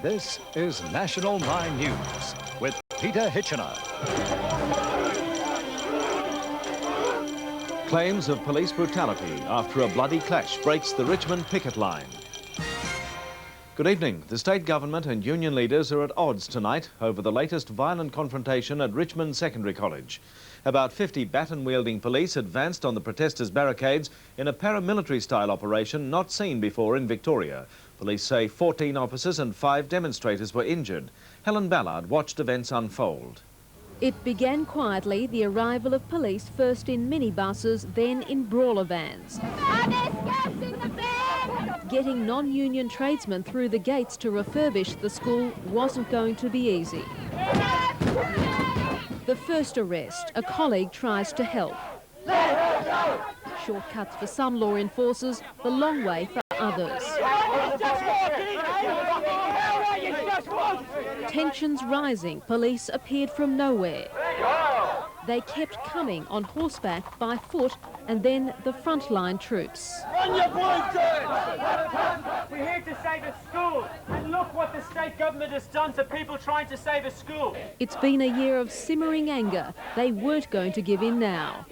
This is National 9 News with Peter Hitchener. Claims of police brutality after a bloody clash breaks the Richmond picket line. Good evening. The state government and union leaders are at odds tonight over the latest violent confrontation at Richmond Secondary College. About 50 baton-wielding police advanced on the protesters' barricades in a paramilitary-style operation not seen before in Victoria. Police say 14 officers and 5 demonstrators were injured. Helen Ballard watched events unfold. It began quietly, the arrival of police first in minibuses, then in brawler vans. Are there scabs in the van? Getting non-union tradesmen through the gates to refurbish the school wasn't going to be easy. The first arrest, a colleague tries to help. Shortcuts for some law enforcers, the long way for others. Tensions rising, police appeared from nowhere. They kept coming on horseback, by foot, and then the frontline troops. On your point, we're here to save a school, and look what the state government has done to people trying to save a school. It's been a year of simmering anger. They weren't going to give in now.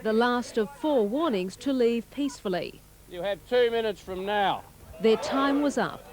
The last of 4 warnings to leave peacefully. You have 2 minutes from now. Their time was up.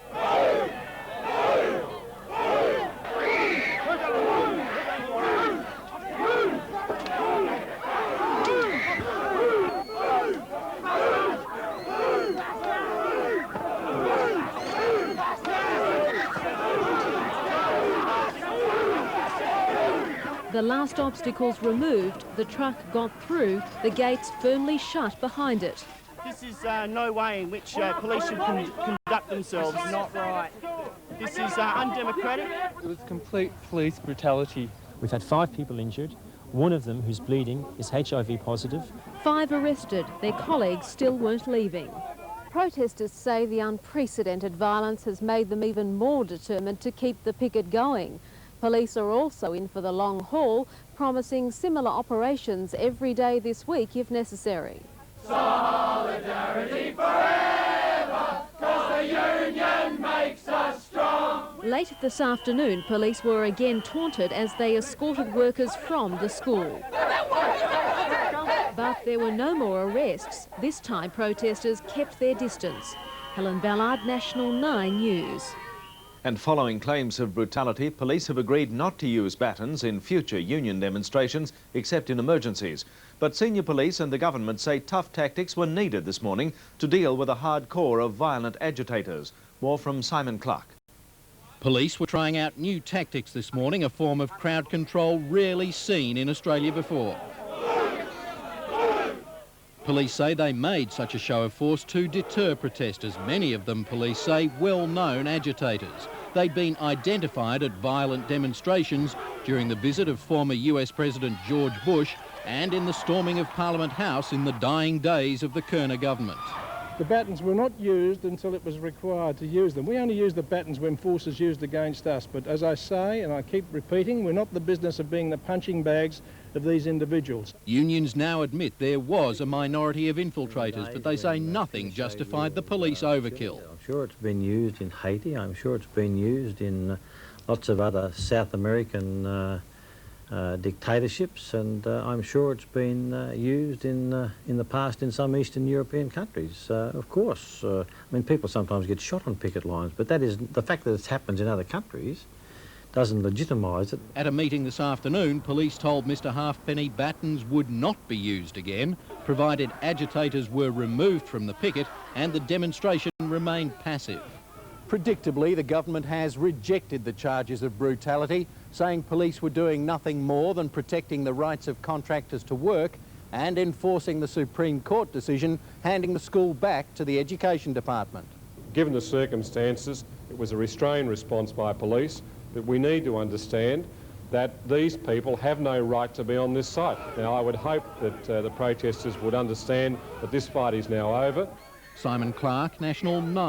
The last obstacles removed, the truck got through, the gates firmly shut behind it. This is no way in which police should conduct themselves. It's not right. This is undemocratic. It was complete police brutality. We've had 5 people injured. One of them, who's bleeding, is HIV positive. 5 arrested. Their colleagues still weren't leaving. Protesters say the unprecedented violence has made them even more determined to keep the picket going. Police are also in for the long haul, promising similar operations every day this week if necessary. Solidarity forever, 'cause the union makes us strong. Late this afternoon, police were again taunted as they escorted workers from the school. But there were no more arrests. This time protesters kept their distance. Helen Ballard, National 9 News. And following claims of brutality, police have agreed not to use batons in future union demonstrations, except in emergencies. But senior police and the government say tough tactics were needed this morning to deal with a hard core of violent agitators. More from Simon Clark. Police were trying out new tactics this morning, a form of crowd control rarely seen in Australia before. Police say they made such a show of force to deter protesters, many of them, police say, well-known agitators. They'd been identified at violent demonstrations during the visit of former US President George Bush and in the storming of Parliament House in the dying days of the Kerner government. The batons were not used until it was required to use them. We only use the batons when force is used against us. But as I say, and I keep repeating, we're not the business of being the punching bags of these individuals. Unions now admit there was a minority of infiltrators, but they say nothing justified the police overkill. I'm sure it's been used in Haiti. I'm sure it's been used in lots of other South American dictatorships, and I'm sure it's been used in the past in some Eastern European countries. Of course, I mean, people sometimes get shot on picket lines, but that is the fact that it happens in other countries doesn't legitimise it. At a meeting this afternoon, police told Mr Halfpenny batons would not be used again, provided agitators were removed from the picket and the demonstration remained passive. Predictably, the government has rejected the charges of brutality, saying police were doing nothing more than protecting the rights of contractors to work and enforcing the Supreme Court decision, handing the school back to the Education Department. Given the circumstances, it was a restrained response by police, but we need to understand that these people have no right to be on this site. Now, I would hope that the protesters would understand that this fight is now over. Simon Clark, National 9.